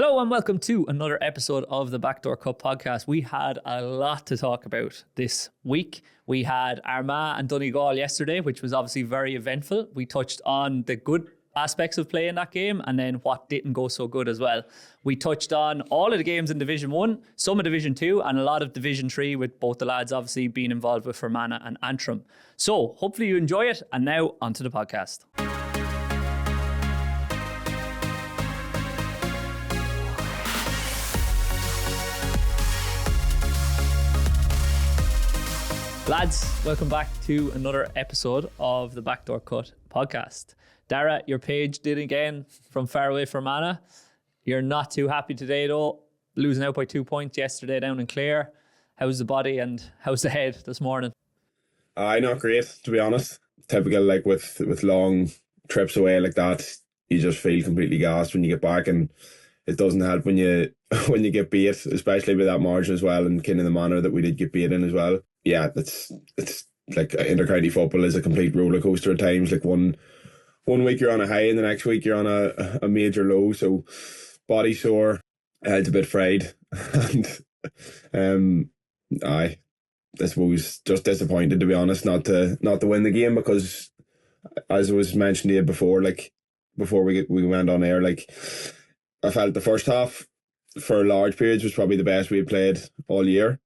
Hello and welcome to another episode of the Backdoor Cup podcast. We had a lot to talk about this week. We had Armagh and Donegal yesterday, which was obviously very eventful. We touched on the good aspects of playing that game and then what didn't go so good as well. We touched on all of the games in Division 1, some of Division 2 and a lot of Division 3 with both the lads obviously being involved with Fermanagh and Antrim. So hopefully you enjoy it, and now onto the podcast. Lads, welcome back to another episode of the Backdoor Cut podcast. Dara, your page did again from far away from Fermanagh. You're not too happy today though, losing out by 2 points yesterday down in Clare. How's the body and how's the head this morning? Not great, to be honest. Typical, like with long trips away like that, you just feel completely gassed when you get back, and it doesn't help when you get beat, especially with that margin as well, and kind of the manner that we did get beat in as well. Yeah, it's like inter-county football is a complete roller coaster at times. Like one week you're on a high and the next week you're on a major low. So body sore, head's a bit fried, and I suppose just disappointed, to be honest, not to win the game, because as was mentioned to you before, like before we went on air, like I felt the first half for large periods was probably the best we had played all year.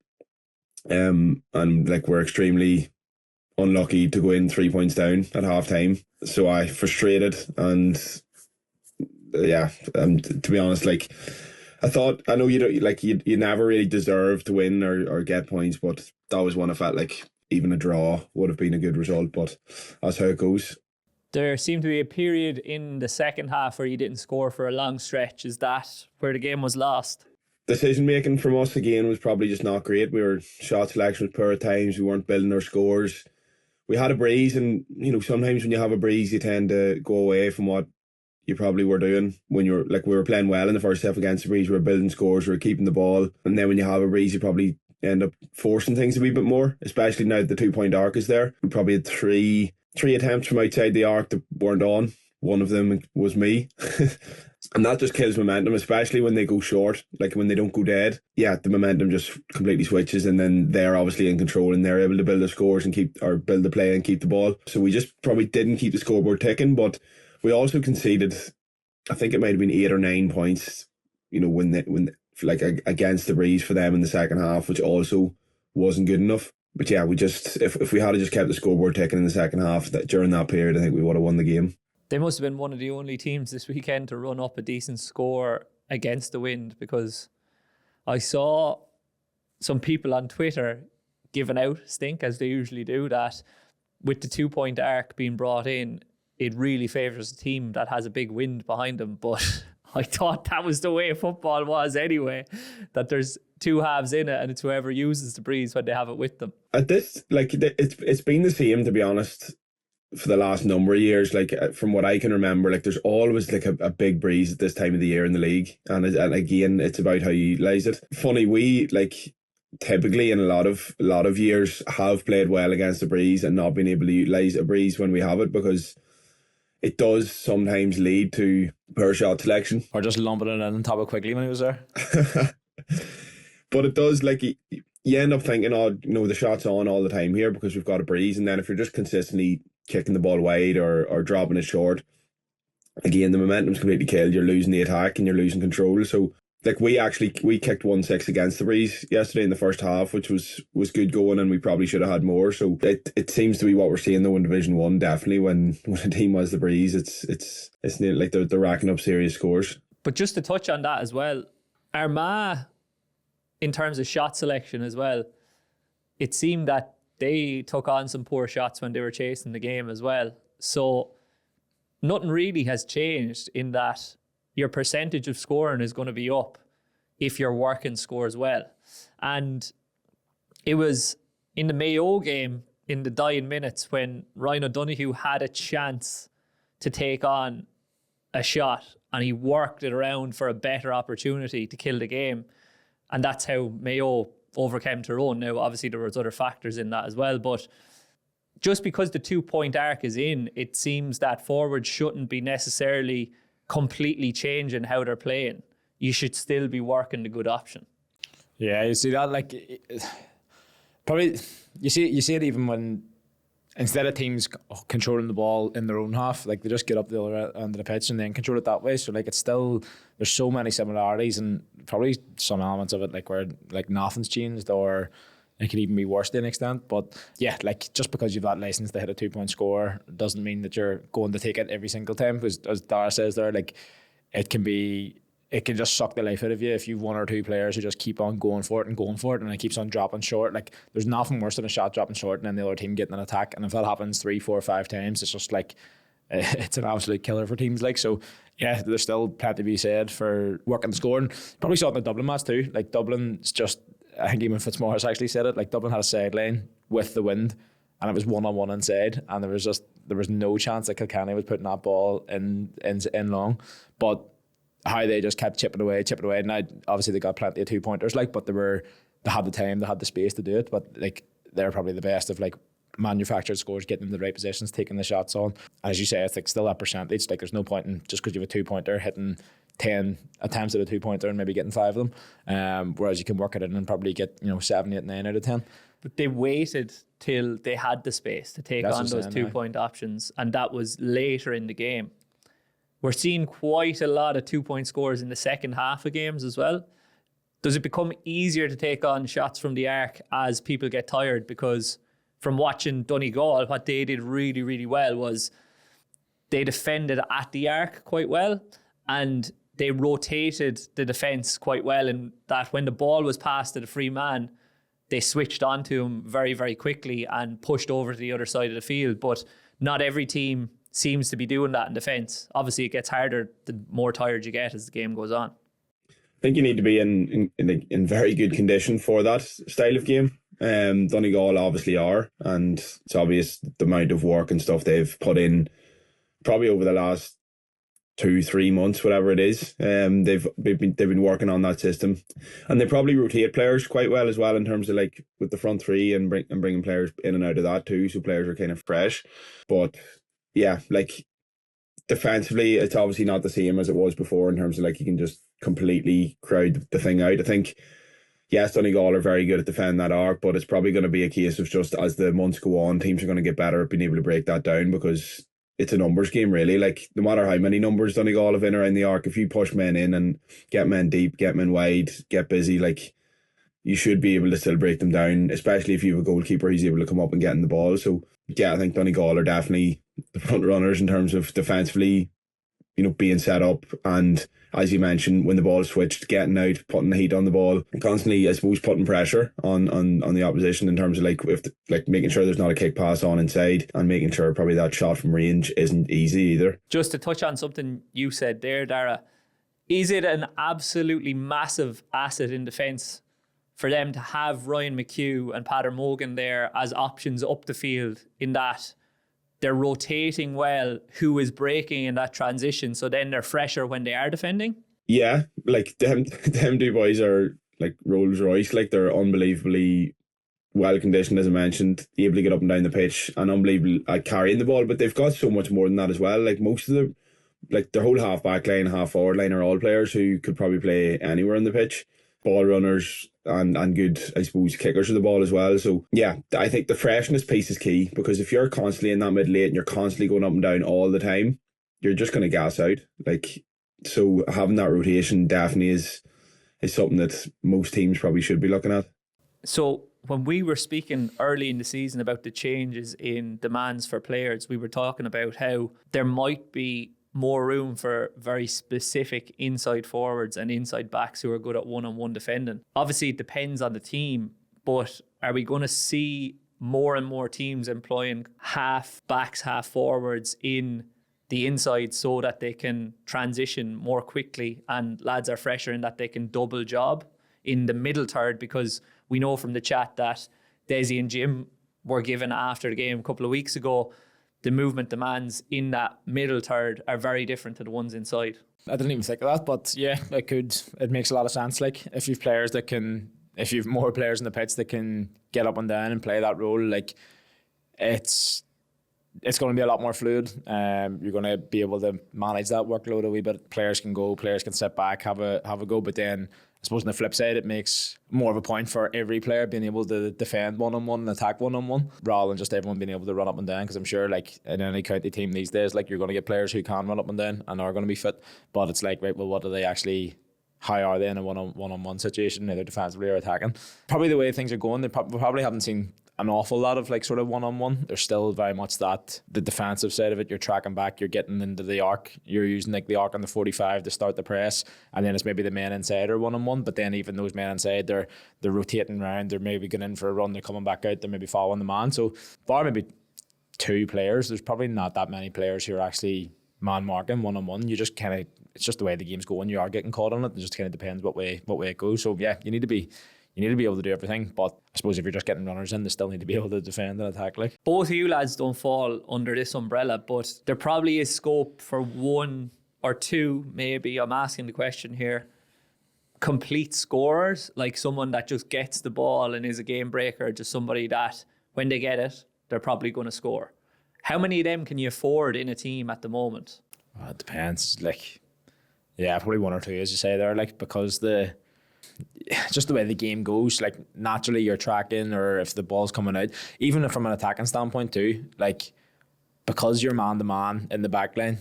And like we're extremely unlucky to go in 3 points down at half time. So I frustrated, and to be honest, like I know you don't, like you never really deserve to win or get points, but that was one I felt like even a draw would have been a good result, but that's how it goes. There seemed to be a period in the second half where you didn't score for a long stretch. Is that where the game was lost? Decision making from us again was probably just not great. We were shot selection was poor at times. We weren't building our scores. We had a breeze, and sometimes when you have a breeze, you tend to go away from what you probably were doing. When you're like, we were playing well in the first half against the breeze, we were building scores, we were keeping the ball, and then when you have a breeze, you probably end up forcing things a wee bit more. Especially now that the 2 point arc is there. We probably had three attempts from outside the arc that weren't on. One of them was me. And that just kills momentum, especially when they go short, like when they don't go dead. Yeah, the momentum just completely switches, and then they're obviously in control and they're able to build the scores and build the play and keep the ball. So we just probably didn't keep the scoreboard ticking, but we also conceded, I think it might have been 8 or 9 points, when against the breeze for them in the second half, which also wasn't good enough. But yeah, we just, if we had just kept the scoreboard ticking in the second half, during that period, I think we would have won the game. They must have been one of the only teams this weekend to run up a decent score against the wind, because I saw some people on Twitter giving out stink, as they usually do, that with the 2 point arc being brought in, it really favours a team that has a big wind behind them. But I thought that was the way football was anyway, that there's two halves in it and it's whoever uses the breeze when they have it with them. At this, like, it's been the same, to be honest, for the last number of years. Like, from what I can remember, like there's always like a big breeze at this time of the year in the league, and again, it's about how you utilise it. Funny, we like typically in a lot of years have played well against the breeze and not been able to utilise a breeze when we have it, because it does sometimes lead to poor shot selection, or just lumping it in on top of quickly when he was there. But it does, like, you end up thinking, the shot's on all the time here because we've got a breeze, and then if you're just consistently kicking the ball wide or dropping it short, again, the momentum's completely killed. You're losing the attack and you're losing control. So like we kicked 1-6 against the breeze yesterday in the first half, which was good going, and we probably should have had more. So it seems to be what we're seeing though in Division 1, definitely when a team has the breeze, it's like they're racking up serious scores. But just to touch on that as well, Armagh, in terms of shot selection as well, it seemed that they took on some poor shots when they were chasing the game as well. So nothing really has changed in that your percentage of scoring is going to be up if your working scores well. And it was in the Mayo game in the dying minutes when Ryan O'Donoghue had a chance to take on a shot and he worked it around for a better opportunity to kill the game. And that's how Mayo overcame Tyrone. Now, obviously, there was other factors in that as well, but just because the 2 point arc is in, it seems that forwards shouldn't be necessarily completely changing how they're playing. you should still be working the good option. Yeah, you see that, like, probably you see it even when, instead of teams controlling the ball in their own half, like they just get up the other end of the pitch and then control it that way. So like it's still, there's so many similarities and probably some elements of it like where like nothing's changed, or it could even be worse to an extent. But yeah, like just because you've that license to hit a 2-point score doesn't mean that you're going to take it every single time. Because as Dara says there, like it can just suck the life out of you if you've one or two players who just keep on going for it, and it keeps on dropping short. Like there's nothing worse than a shot dropping short and then the other team getting an attack. And if that happens 3, 4, 5 times, it's just like it's an absolute killer for teams. Like, so yeah, there's still plenty to be said for working the score. And probably saw it in the Dublin match too. Like Dublin's just, I think even Fitzmaurice actually said it, like Dublin had a sideline with the wind and it was 1-on-1 inside, and there was no chance that Kilkenny was putting that ball in long. But how they just kept chipping away. Now, obviously they got plenty of 2-pointers, like, but they had the time, they had the space to do it. But like they're probably the best of like manufactured scores, getting in the right positions, taking the shots on. As you say, it's like still that percentage. Like there's no point in just because you have a 2-pointer hitting 10 attempts at a 2-pointer and maybe getting 5 of them. Whereas you can work it in and probably get 7, 8, 9 out of 10. But they waited till they had the space to take on those 2-point options, and that was later in the game. We're seeing quite a lot of 2-point scores in the second half of games as well. Does it become easier to take on shots from the arc as people get tired? Because from watching Donegal, what they did really, really well was they defended at the arc quite well, and they rotated the defence quite well, in that when the ball was passed to the free man, they switched onto him very, very quickly and pushed over to the other side of the field. But not every team seems to be doing that in defence. Obviously, it gets harder the more tired you get as the game goes on. I think you need to be in very good condition for that style of game. Donegal obviously are, and it's obvious the amount of work and stuff they've put in probably over the last 2-3 months, whatever it is. They've been working on that system, and they probably rotate players quite well as well in terms of like with the front three and bringing players in and out of that too, so players are kind of fresh. But yeah, like defensively, it's obviously not the same as it was before in terms of like you can just completely crowd the thing out. I think, yes, Donegal are very good at defending that arc, but it's probably going to be a case of just as the months go on, teams are going to get better at being able to break that down, because it's a numbers game really. Like no matter how many numbers Donegal have in around the arc, if you push men in and get men deep, get men wide, get busy, like you should be able to still break them down, especially if you have a goalkeeper who's able to come up and get in the ball. So yeah, I think Donegal are definitely the front runners in terms of defensively, being set up, and as you mentioned, when the ball is switched, getting out, putting the heat on the ball, and constantly, I suppose, putting pressure on the opposition in terms of making sure there's not a kick pass on inside, and making sure probably that shot from range isn't easy either. Just to touch on something you said there, Dara, is it an absolutely massive asset in defence for them to have Ryan McHugh and Pater Morgan there as options up the field, in that they're rotating well who is breaking in that transition, so then they're fresher when they are defending? Yeah, like them two boys are like Rolls Royce. Like they're unbelievably well conditioned, as I mentioned, able to get up and down the pitch, and unbelievable at carrying the ball. But they've got so much more than that as well. Like most of the, like their whole half back line, half forward line are all players who could probably play anywhere on the pitch. Ball runners and good, I suppose, kickers of the ball as well. So yeah, I think the freshness piece is key, because if you're constantly in that mid late and you're constantly going up and down all the time, you're just going to gas out. Like, so having that rotation definitely is something that most teams probably should be looking at. So when we were speaking early in the season about the changes in demands for players, we were talking about how there might be more room for very specific inside forwards and inside backs who are good at one-on-one defending. Obviously, it depends on the team, but are we going to see more and more teams employing half backs, half forwards in the inside so that they can transition more quickly and lads are fresher in that they can double job in the middle third? Because we know from the chat that Desi and Jim were given after the game a couple of weeks ago, the movement demands in that middle third are very different to the ones inside. I didn't even think of that, but yeah, it makes a lot of sense. Like if you've more players in the pitch that can get up and down and play that role, like it's it's going to be a lot more fluid. You're going to be able to manage that workload a wee bit. Players can go, players can sit back, have a go. But then I suppose on the flip side, it makes more of a point for every player being able to defend one-on-one and attack one-on-one rather than just everyone being able to run up and down. Because I'm sure, like, in any county team these days, like, you're going to get players who can run up and down and are going to be fit. But it's like, right, well, what do they actually... How are they in a one-on-one situation, either defensively or attacking? Probably the way things are going, we probably haven't seen an awful lot of like sort of one-on-one. There's still very much that the defensive side of it. You're tracking back, you're getting into the arc, you're using like the arc on the 45 to start the press, and then it's maybe the men inside are one-on-one. But then even those men inside, they're rotating around. They're maybe going in for a run. They're coming back out. They're maybe following the man. So bar maybe 2 players, there's probably not that many players who are actually man marking one-on-one. You just kind of, it's just the way the game's going. You are getting caught on it. It just kind of depends what way it goes. So yeah, you need to be able to do everything. But I suppose if you're just getting runners in, they still need to be able to defend and attack. Like, both of you lads don't fall under this umbrella, but there probably is scope for 1 or 2, maybe. I'm asking the question here. Complete scorers, like someone that just gets the ball and is a game breaker, just somebody that when they get it, they're probably going to score. How many of them can you afford in a team at the moment? It depends. Like, yeah, probably 1 or 2, as you say there. Like, because just the way the game goes, like naturally you're tracking, or if the ball's coming out, even from an attacking standpoint too, like because you're man to man in the back line,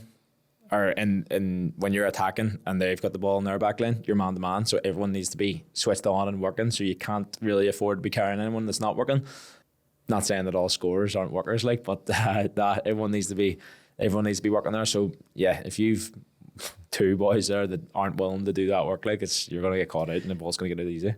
or in when you're attacking and they've got the ball in their back line, you're man to man, so everyone needs to be switched on and working. So you can't really afford to be carrying anyone that's not working. Not saying that all scorers aren't workers, like, but that everyone needs to be working there. So yeah, if you've 2 boys there that aren't willing to do that work, like, you're going to get caught out and the ball's going to get it easy.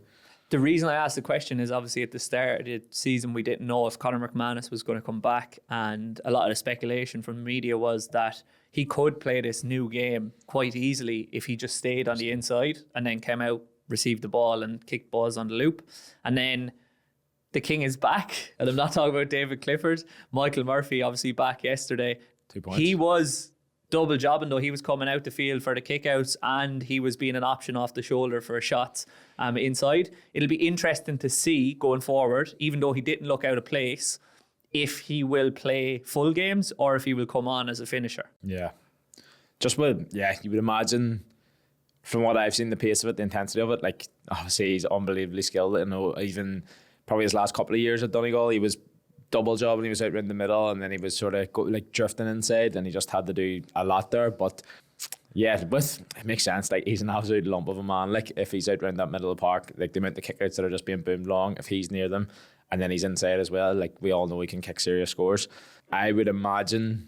The reason I asked the question is obviously at the start of the season we didn't know if Conor McManus was going to come back, and a lot of the speculation from the media was that he could play this new game quite easily if he just stayed on the inside and then came out, received the ball and kicked balls on the loop. And then the king is back, and I'm not talking about David Clifford. Michael Murphy obviously back yesterday. 2 points. He was double jobbing though. He was coming out the field for the kickouts and he was being an option off the shoulder for shots inside. It'll be interesting to see going forward, even though he didn't look out of place, if he will play full games or if he will come on as a finisher. Yeah. You would imagine from what I've seen, the pace of it, the intensity of it, like obviously he's unbelievably skilled. I know even probably his last couple of years at Donegal, he was double job and he was out in the middle, and then he was sort of drifting inside, and he just had to do a lot there. But yeah, it makes sense. Like, he's an absolute lump of a man. Like, if he's out around that middle of the park, like the amount of kickouts that are just being boomed long, if he's near them, and then he's inside as well, like we all know he can kick serious scores. I would imagine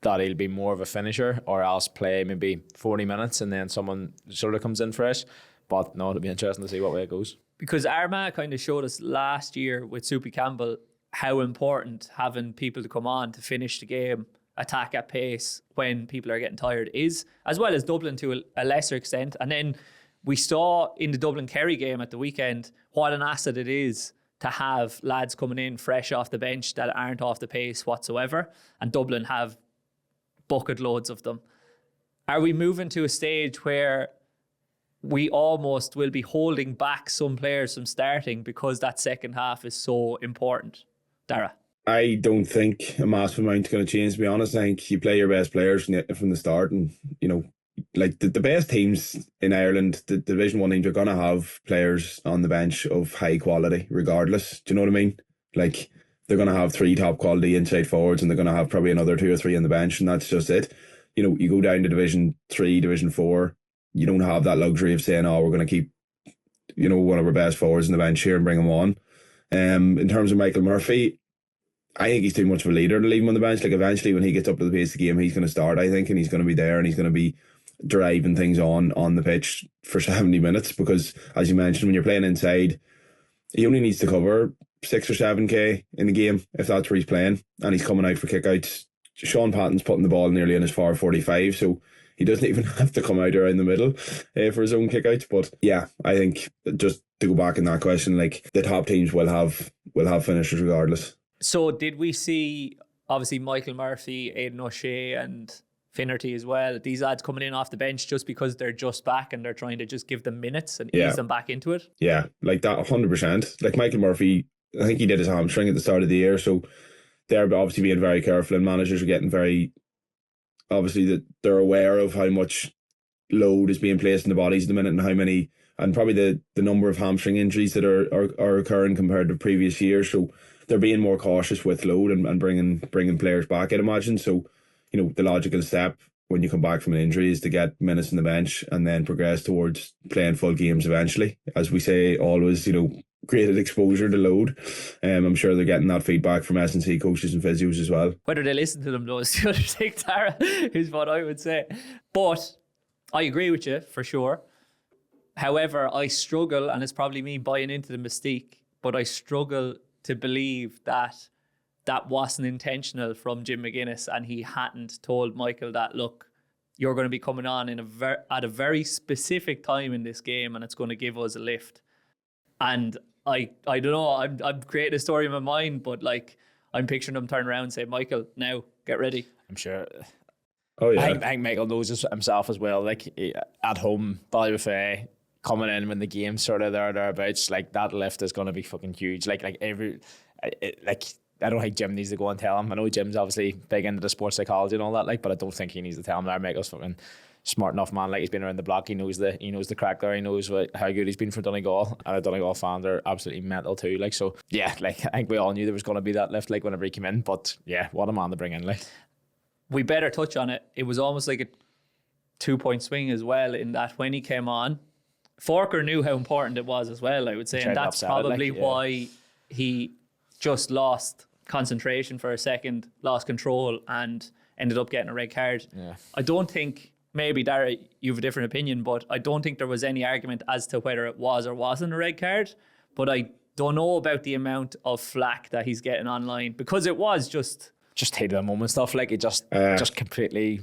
that he'll be more of a finisher, or else play maybe 40 minutes and then someone sort of comes in fresh. But no, it'll be interesting to see what way it goes. Because Armagh kind of showed us last year with Soupy Campbell how important having people to come on to finish the game, attack at pace when people are getting tired is, as well as Dublin to a lesser extent. And then we saw in the Dublin-Kerry game at the weekend what an asset it is to have lads coming in fresh off the bench that aren't off the pace whatsoever. And Dublin have bucket loads of them. Are we moving to a stage where we almost will be holding back some players from starting because that second half is so important? Dara? I don't think a massive amount is going to change, to be honest. I think you play your best players from the start, and like the best teams in Ireland, the Division 1 teams, are going to have players on the bench of high quality regardless. Do you know what I mean? Like, they're going to have 3 top quality inside forwards, and they're going to have probably another 2 or 3 on the bench, and that's just it. You go down to Division 3, Division 4, you don't have that luxury of saying, we're going to keep one of our best forwards on the bench here and bring him on. In terms of Michael Murphy, I think he's too much of a leader to leave him on the bench. Like, eventually when he gets up to the pace of the game, he's going to start, I think, and he's going to be there, and he's going to be driving things on the pitch for 70 minutes, because as you mentioned, when you're playing inside, he only needs to cover 6 or 7k in the game if that's where he's playing, and he's coming out for kickouts. Sean Patton's putting the ball nearly in his far 45, so he doesn't even have to come out around the middle for his own kickouts. But yeah, I think, just to go back in that question, like, the top teams will have finishers regardless. So did we see, obviously, Michael Murphy, Aidan O'Shea and Finnerty as well, these lads coming in off the bench just because they're just back and they're trying to just give them minutes and ease them back into it? Yeah, like that, 100%. Like Michael Murphy, I think he did his hamstring at the start of the year, so they're obviously being very careful, and managers are getting very, obviously, that they're aware of how much load is being placed in the bodies at the minute, and how many, and probably the number of hamstring injuries that are occurring compared to previous years. So they're being more cautious with load and bringing players back, I'd imagine. So, the logical step when you come back from an injury is to get minutes on the bench and then progress towards playing full games eventually. As we say always, greater exposure to load. I'm sure they're getting that feedback from S&C coaches and physios as well. Whether they listen to them though is the other thing, Tara, is what I would say. But I agree with you for sure. However, I struggle, and it's probably me buying into the mystique, but I struggle to believe that wasn't intentional from Jim McGuinness, and he hadn't told Michael that, look, you're going to be coming on at a very specific time in this game, and it's going to give us a lift. And I don't know, I'm creating a story in my mind, but like I'm picturing him turn around and say, Michael, now get ready. I'm sure. Oh yeah, I think Michael knows this himself as well. Like at home, Ballybuffet, coming in when the game's sort of thereabouts, like that lift is going to be fucking huge. Like I don't think Jim needs to go and tell him. I know Jim's obviously big into the sports psychology and all that, but I don't think he needs to tell him that. Michael's fucking smart enough man. Like, he's been around the block. He knows the crack there. He knows how good he's been for Donegal. And the Donegal fans are absolutely mental too. Like, so yeah, like I think we all knew there was going to be that lift, like whenever he came in. But yeah, what a man to bring in. Like, we better touch on it. It was almost like a 2-point swing as well, in that when he came on, Forker knew how important it was as well, I would say, and that's probably why he just lost concentration for a second, lost control, and ended up getting a red card. Yeah. I don't think, maybe Dara, you have a different opinion, but I don't think there was any argument as to whether it was or wasn't a red card. But I don't know about the amount of flack that he's getting online, because it was just heat of the moment stuff. Like, it just completely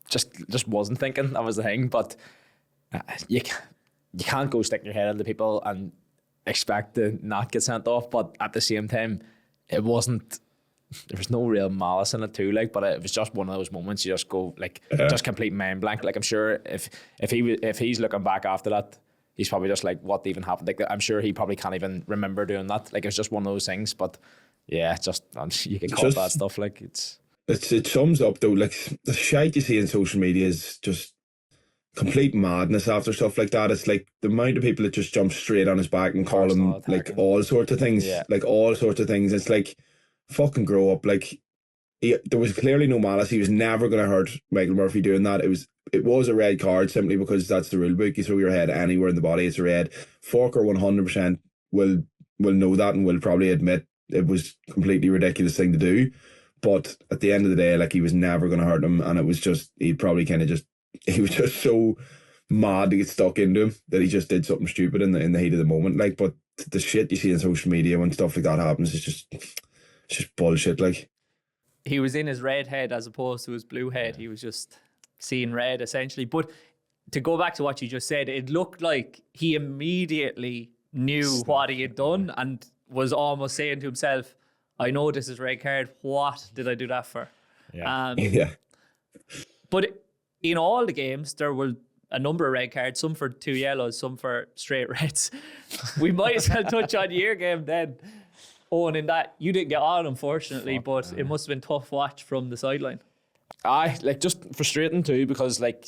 just wasn't thinking. That was the thing. But you can't go stick your head into people and expect to not get sent off. But at the same time, it wasn't, there was no real malice in it too, like, but it was just one of those moments you just go like, just complete mind blank. Like, I'm sure if he's looking back after that, he's probably just like, what even happened? Like, I'm sure he probably can't even remember doing that. Like, it was just one of those things. But yeah, just you can call that stuff. Like, it sums up though, like the shite you see in social media is just complete madness after stuff like that. It's like the amount of people that just jump straight on his back and call him like all sorts of things. Yeah. Like all sorts of things. It's like, fucking grow up. Like, there was clearly no malice. He was never going to hurt Michael Murphy doing that. It was a red card simply because that's the rule book. You throw your head anywhere in the body, it's a red. Forker 100% will know that and will probably admit it was a completely ridiculous thing to do. But at the end of the day, like, he was never going to hurt him, and it was just, he was just so mad to get stuck into him that he just did something stupid in the heat of the moment. Like, but the shit you see on social media when stuff like that happens is just bullshit. Like, he was in his red head as opposed to his blue head. He was just seeing red essentially. But to go back to what you just said, it looked like he immediately knew what he had done and was almost saying to himself, I know this is red card. What did I do that for? yeah. yeah. But in all the games, there were a number of red cards, some for 2 yellows, some for straight reds. We might as well touch on your game then, Owen, in that you didn't get on, unfortunately, but it must have been tough watch from the sideline. Aye, like, just frustrating too, because like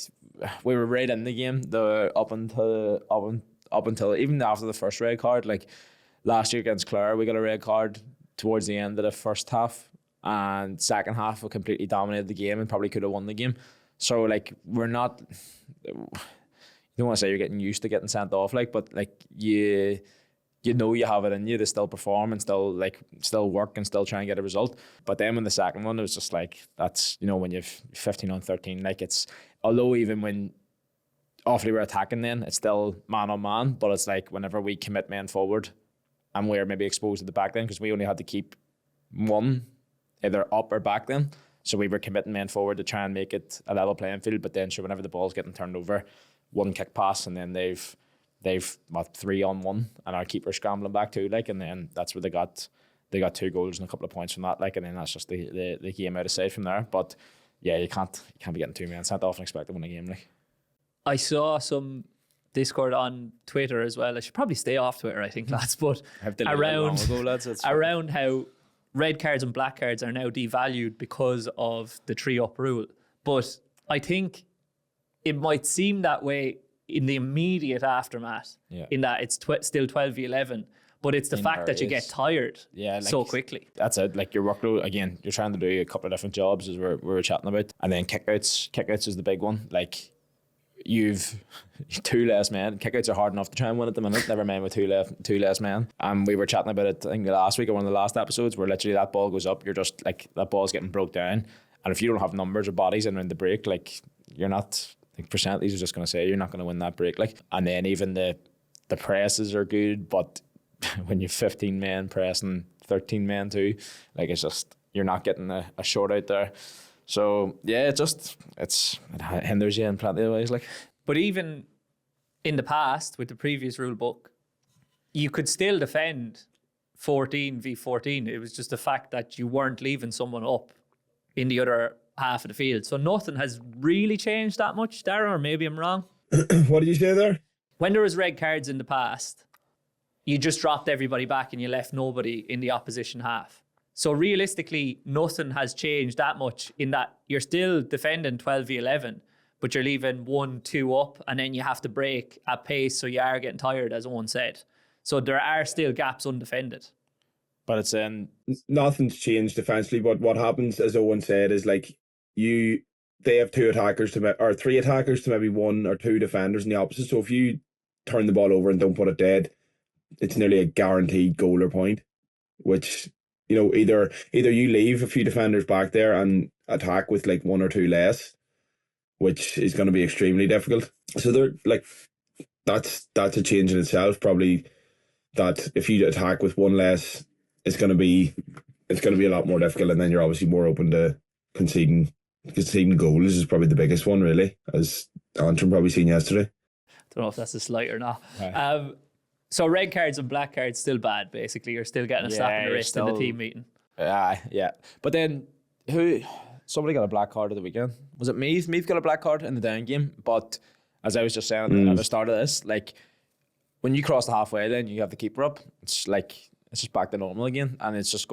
we were right in the game up until even after the first red card. Like, last year against Clare, we got a red card towards the end of the first half, and second half we completely dominated the game and probably could have won the game. So like, we're not, you don't want to say you're getting used to getting sent off, like, but like you know you have it in you to still perform and still work and still try and get a result. But then when the second one, it was just like, that's, when you've 15 on 13, like, it's, although even when awfully we're attacking, then it's still man on man, but it's like whenever we commit men forward and we're maybe exposed at the back then, because we only had to keep one either up or back then. So we were committing men forward to try and make it a level playing field. But then, sure, whenever the ball's getting turned over, one kick pass, and then they've 3-on-1, and our keeper scrambling back too. Like, and then that's where they got 2 goals and a couple of points from that. Like, and then that's just the game out of sight from there. But yeah, you can't be getting 2 men sent off and expect to win a game. Like, I saw some Discord on Twitter as well. I should probably stay off Twitter, I think, lads. But around how red cards and black cards are now devalued because of the 3-up rule. But I think it might seem that way in the immediate aftermath, in that it's still 12v11, but it's the fact that you get tired so quickly. That's it. Like your workload, again, you're trying to do a couple of different jobs as we were chatting about. And then kickouts is the big one. Like you've 2 less men. Kickouts are hard enough to try and win at the minute, never mind with two less men. And we were chatting about it, I think last week or one of the last episodes, where literally that ball goes up, you're just like, that ball's getting broke down. And if you don't have numbers or bodies in around the break, like you're not, like percentage is just going to say you're not going to win that break. Like, and then even the presses are good, but when you've 15 men pressing 13 men too, like it's just, you're not getting a short out there. So yeah, it hinders you in plenty of ways. Like, but even in the past with the previous rule book, you could still defend 14v14. It was just the fact that you weren't leaving someone up in the other half of the field. So nothing has really changed that much, Darragh, or maybe I'm wrong. What did you say there? When there was red cards in the past, you just dropped everybody back and you left nobody in the opposition half. So realistically, nothing has changed that much in that you're still defending 12v11, but you're leaving 1-2 up, and then you have to break at pace, so you are getting tired, as Owen said. So there are still gaps undefended. But it's in... Nothing's changed defensively, but what happens, as Owen said, is like they have 2 attackers or 3 attackers to maybe 1 or 2 defenders in the opposite. So if you turn the ball over and don't put it dead, it's nearly a guaranteed goal or point, which, you know, either you leave a few defenders back there and attack with like 1 or 2 less, which is going to be extremely difficult. So they're like, that's a change in itself. Probably that if you attack with 1 less, it's going to be a lot more difficult, and then you're obviously more open to conceding goals. Is probably the biggest one, really, as Antrim probably seen yesterday. I don't know if that's a slight or not. Right. So red cards and black cards still bad, basically. You're still getting a slap in the wrist in the team meeting. Yeah. But then somebody got a black card at the weekend. Was it Meath? Meath got a black card in the down game. But as I was just saying at the start of this, like when you cross the halfway line, you have the keeper up. It's just back to normal again. And it's just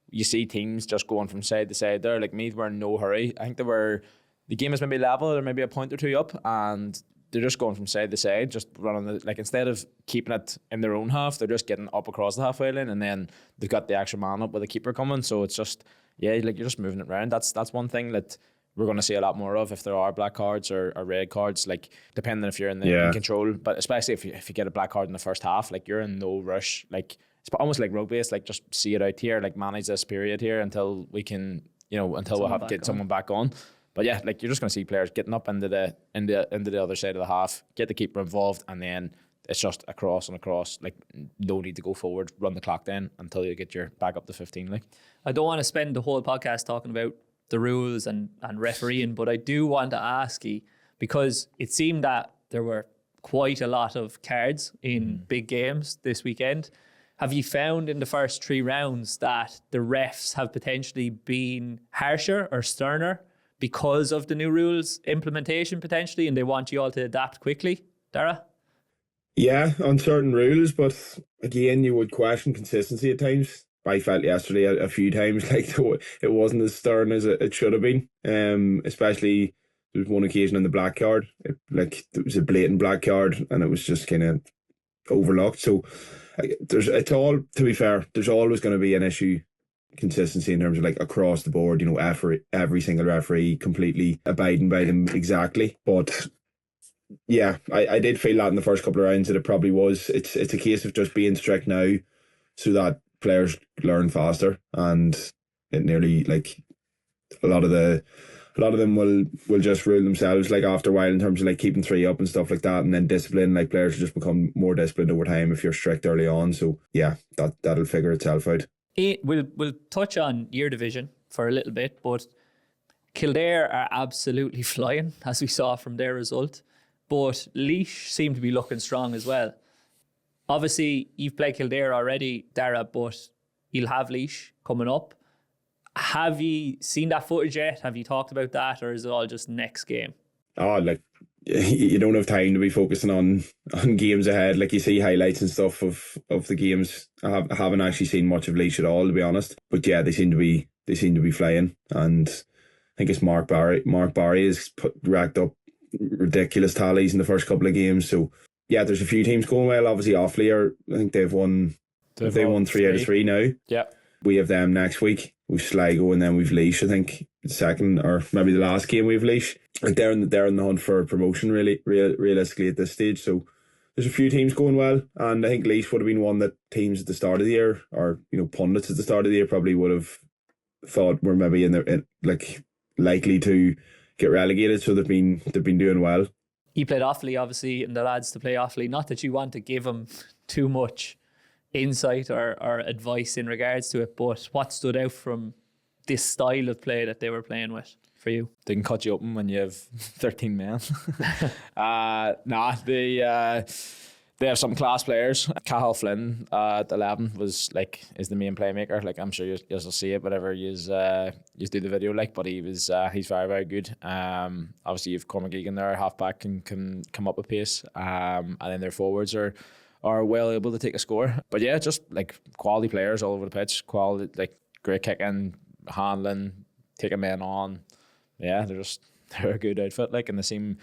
you see teams just going from side to side there. Like Meath were in no hurry. I think the game is maybe level or maybe a point or 2 up, and they're just going from side to side, just running instead of keeping it in their own half, they're just getting up across the halfway line, and then they've got the extra man up with the keeper coming. So it's just, like you're just moving it around. That's one thing that we're going to see a lot more of if there are black cards or red cards, like depending if you're in control, but especially if you get a black card in the first half, like you're in no rush. Like it's almost like rugby. It's like just see it out here, like manage this period here until we can, until we'll have to get someone back on. But yeah, like you're just going to see players getting up into the other side of the half, get the keeper involved, and then it's just across and across. Like no need to go forward, run the clock down until you get your back up to 15. Like I don't want to spend the whole podcast talking about the rules and refereeing, but I do want to ask you, because it seemed that there were quite a lot of cards in big games this weekend. Have you found in the first 3 rounds that the refs have potentially been harsher or sterner because of the new rules implementation potentially, and they want you all to adapt quickly? Darragh? Yeah, on certain rules, but again, you would question consistency at times. I felt yesterday a few times like it wasn't as stern as it should have been. Especially there was one occasion in the black card, it was a blatant black card, and it was just kind of overlooked. So it's all, to be fair, there's always going to be an issue. Consistency in terms of like across the board, every single referee completely abiding by them exactly. But yeah, I did feel that in the first couple of rounds that it probably was. It's a case of just being strict now so that players learn faster, and it nearly like a lot of them will just rule themselves like after a while in terms of like keeping 3 up and stuff like that, and then discipline, like players will just become more disciplined over time if you're strict early on. So yeah, that'll figure itself out. We'll touch on your division for a little bit, but Kildare are absolutely flying, as we saw from their result. But Laois seem to be looking strong as well. Obviously, you've played Kildare already, Darragh, but you'll have Laois coming up. Have you seen that footage yet? Have you talked about that, or is it all just next game? Oh, like you don't have time to be focusing on games ahead. Like, you see highlights and stuff of the games. I haven't actually seen much of Laois at all, to be honest. But yeah, they seem to be flying, and I think it's Mark Barry. Mark Barry has racked up ridiculous tallies in the first couple of games. So yeah, there's a few teams going well. Obviously, Offaly I think they've won 3 out of 3 now. Yeah. We have them next week. We've Sligo and then we've Laois, I think, the second, or maybe the last game we've Laois. Like, they're in the hunt for promotion, realistically, at this stage. So there's a few teams going well, and I think Laois would have been one that teams at the start of the year, or pundits at the start of the year, probably would have thought were maybe likely to get relegated. So they've been doing well. He played Offaly, obviously, and the lads to play Offaly. Not that you want to give him too much insight or advice in regards to it, but what stood out from this style of play that they were playing with for you? They can cut you open when you have 13 men. They have some class players. Cahill Flynn at 11 is the main playmaker. Like, I'm sure you'll see it whenever you do the video. But he's very, very good. Obviously you've Cormac Egan there, halfback, and can come up with pace. And then their forwards are well able to take a score. But yeah, just quality players all over the pitch. Quality, great kicking, handling, taking men on. Yeah, they're a good outfit. And they seem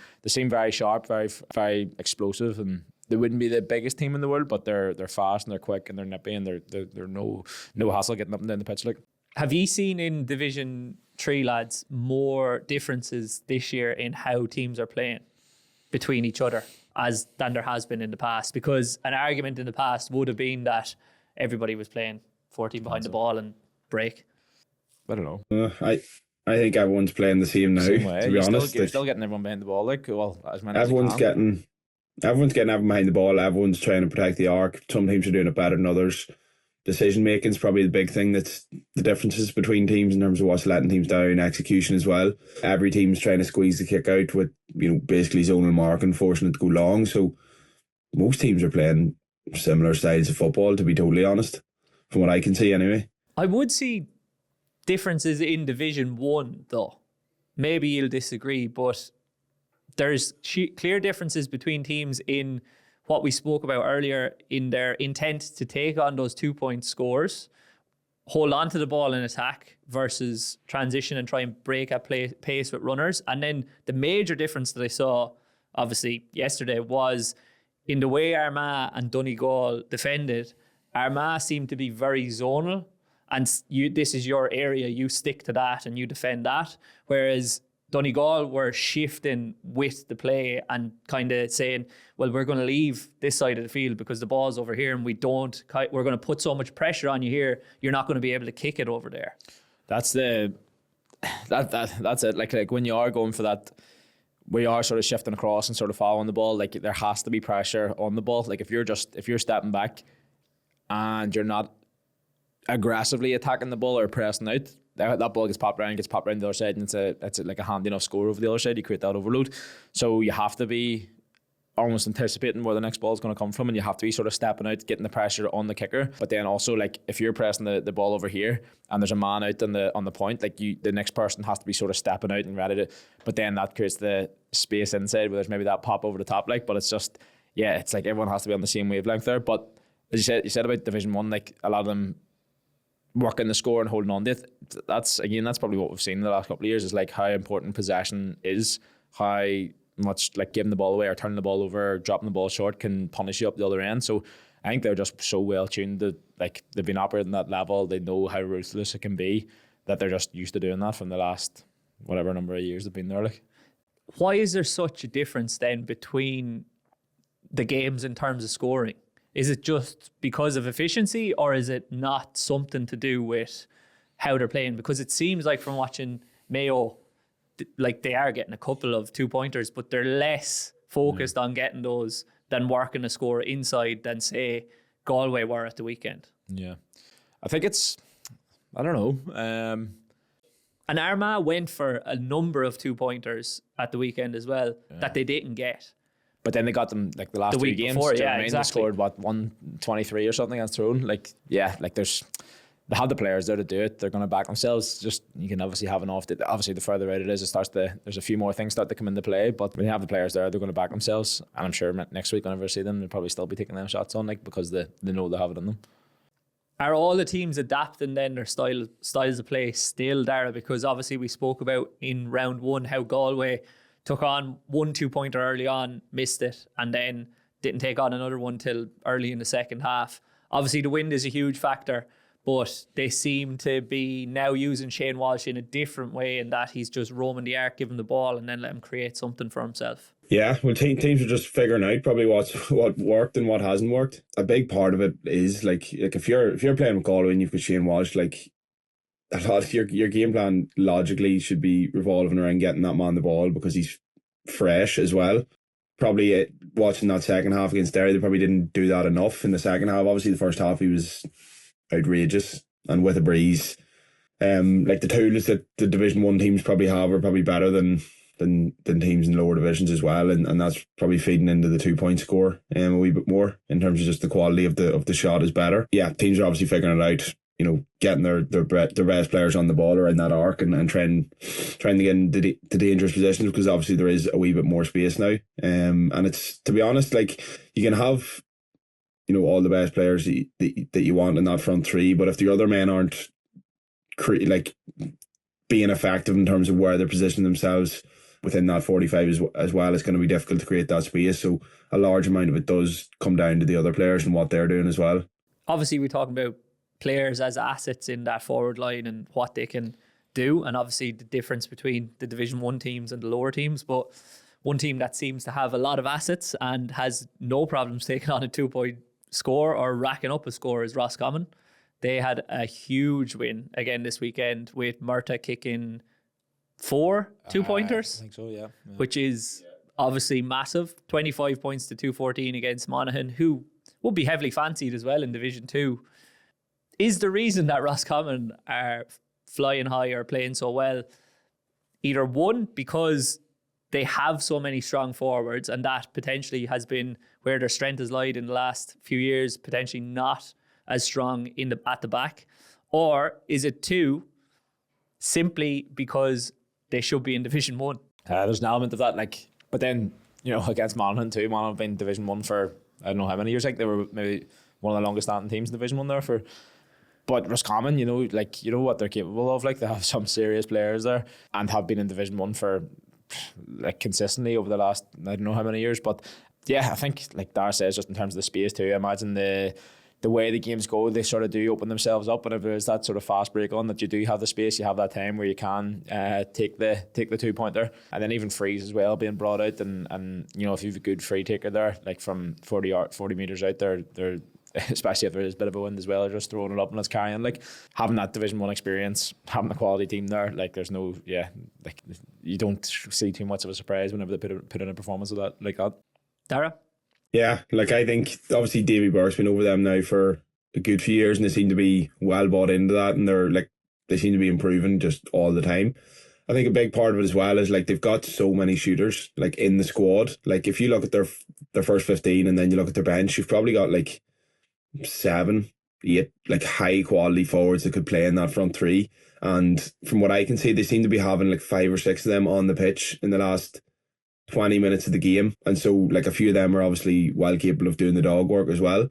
very sharp, very, very explosive, and they wouldn't be the biggest team in the world, but they're fast and they're quick and they're nippy, and they're no hassle getting up and down the pitch. Have you seen in Division 3, lads, more differences this year in how teams are playing between each other than there has been in the past? Because an argument in the past would have been that everybody was playing 14 behind the ball and break. I don't know. I think everyone's playing the same now. Same way. To be honest, you're still getting everyone behind the ball. As many everyone's getting everyone behind the ball. Everyone's trying to protect the arc. Some teams are doing it better than others. Decision making is probably the big thing. That's the differences between teams in terms of what's letting teams down. Execution as well. Every team's trying to squeeze the kick out with basically zonal marking, forcing it to go long. So most teams are playing similar styles of football, to be totally honest, from what I can see anyway. I would see differences in Division 1 though. Maybe you'll disagree, but there's clear differences between teams in what we spoke about earlier, in their intent to take on those 2-point scores, hold on to the ball in attack versus transition and try and break at pace with runners. And then the major difference that I saw, obviously, yesterday was in the way Armagh and Donegal defended. Armagh seemed to be very zonal, and this is your area, you stick to that and you defend that. Whereas Donegal were shifting with the play and kind of saying, well, we're going to leave this side of the field because the ball's over here, and we're going to put so much pressure on you here, you're not going to be able to kick it over there. That's it. Like when you are going for that, we are sort of shifting across and sort of following the ball. There has to be pressure on the ball. If you're stepping back and you're not aggressively attacking the ball or pressing out, that ball gets popped around the other side, and it's like a handy enough score over the other side. You create that overload. So you have to be almost anticipating where the next ball is going to come from, and you have to be sort of stepping out, getting the pressure on the kicker. But then also, if you're pressing the ball over here and there's a man out on the point, the next person has to be sort of stepping out and ready to. But then that creates the space inside where there's maybe that pop over the top. But it's just, yeah, it's everyone has to be on the same wavelength there. But as you said about Division 1, a lot of them working the score and holding on to it. That's probably what we've seen in the last couple of years, is how important possession is, how much giving the ball away or turning the ball over or dropping the ball short can punish you up the other end. So I think they're just so well tuned that they've been operating that level. They know how ruthless it can be, that they're just used to doing that from the last whatever number of years they've been there. Why is there such a difference then between the games in terms of scoring? Is it just because of efficiency, or is it not something to do with how they're playing? Because it seems like from watching Mayo, they are getting a couple of 2-pointers, but they're less focused on getting those than working a score inside than, say, Galway were at the weekend. Yeah. I think I don't know. And Armagh went for a number of 2-pointers at the weekend as well that they didn't get. But then they got them the last 3 games. Before, exactly. They scored 123 or something against Tyrone. There's they have the players there to do it. They're going to back themselves. Just you can obviously have an off. Obviously, the further out it is, there's a few more things start to come into play. But when you have the players there, they're going to back themselves. And I'm sure next week, whenever I see them, they'll probably still be taking them shots on, like, because they know they have it in them. Are all the teams adapting then their styles of play still, Dara? Because obviously we spoke about in round one how Galway took on 1 2-pointer early on, missed it, and then didn't take on another one till early in the second half. Obviously the wind is a huge factor, but they seem to be now using Shane Walsh in a different way, in that he's just roaming the arc, giving the ball, and then let him create something for himself. Yeah, well, teams are just figuring out probably what worked and what hasn't worked. A big part of it is like if you're playing with Galway and you've got Shane Walsh, like a lot of your game plan logically should be revolving around getting that man the ball, because he's fresh as well. Probably watching that second half against Derry, they probably didn't do that enough in the second half. Obviously, the first half he was outrageous and with a breeze. Like the tools that the Division 1 teams probably have are probably better than teams in lower divisions as well, and that's probably feeding into the 2-point score a wee bit more in terms of just the quality of the shot is better. Yeah, teams are obviously figuring it out, you know, getting their best players on the ball around that arc and trying to get into the dangerous positions, because obviously there is a wee bit more space now. And it's, to be honest, like you can have, you know, all the best players that you want in that front three, but if the other men aren't being effective in terms of where they're positioning themselves within that 45 as well, it's going to be difficult to create that space. So a large amount of it does come down to the other players and what they're doing as well. Obviously we're talking about players as assets in that forward line and what they can do, and obviously the difference between the Division 1 teams and the lower teams. But one team that seems to have a lot of assets and has no problems taking on a 2-point score or racking up a score is Roscommon. They had a huge win again this weekend, with Murta kicking 4 2-pointers. I think so, yeah. Which is obviously massive. 25 points to 214 against Monaghan, who would be heavily fancied as well in Division 2. Is the reason that Roscommon are flying high or playing so well either one, because they have so many strong forwards and that potentially has been where their strength has lied in the last few years, potentially not as strong at the back, or is it 2, simply because they should be in Division 1? There's an element of that, like, but then, you know, against Monaghan too. Monaghan have been in Division 1 for I don't know how many years. Like, they were maybe one of the longest standing teams in Division 1 there for. But Roscommon, you know, like, you know what they're capable of. Like, they have some serious players there and have been in Division 1 for like consistently over the last I don't know how many years. But yeah, I think, like Dara says, just in terms of the space too, I imagine the way the games go, they sort of do open themselves up, and if there's that sort of fast break on, that you do have the space, you have that time where you can take the 2-pointer, and then even frees as well being brought out, and you know, if you've a good free taker there, like from 40 metres out there, they're especially if there is a bit of a wind as well, just throwing it up and it's carrying, like having that Division 1 experience, having a quality team there, like there's no, like you don't see too much of a surprise whenever they put in a performance of that like that. Dara? Yeah, like I think obviously Davy Burke's been over them now for a good few years, and they seem to be well bought into that, and they seem to be improving just all the time. I think a big part of it as well is like they've got so many shooters like in the squad. Like if you look at their first 15 and then you look at their bench, you've probably got like 7, 8 like high quality forwards that could play in that front three. And from what I can see, they seem to be having like 5 or 6 of them on the pitch in the last 20 minutes of the game, and so like a few of them are obviously well capable of doing the dog work as well,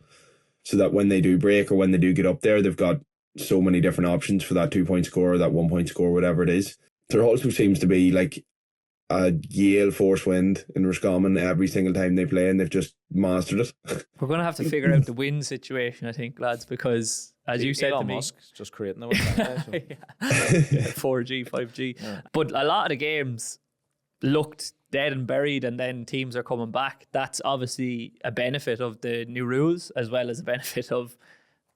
so that when they do break or when they do get up there, they've got so many different options for that 2-point score or that 1-point score, whatever it is. There also seems to be like a gale force wind in Roscommon every single time they play, and they've just mastered it. We're going to have to figure out the wind situation, I think, lads, because as you said to me, Musk's just creating the wind. 4G, 5G. Yeah. But a lot of the games looked dead and buried, and then teams are coming back. That's obviously a benefit of the new rules, as well as a benefit of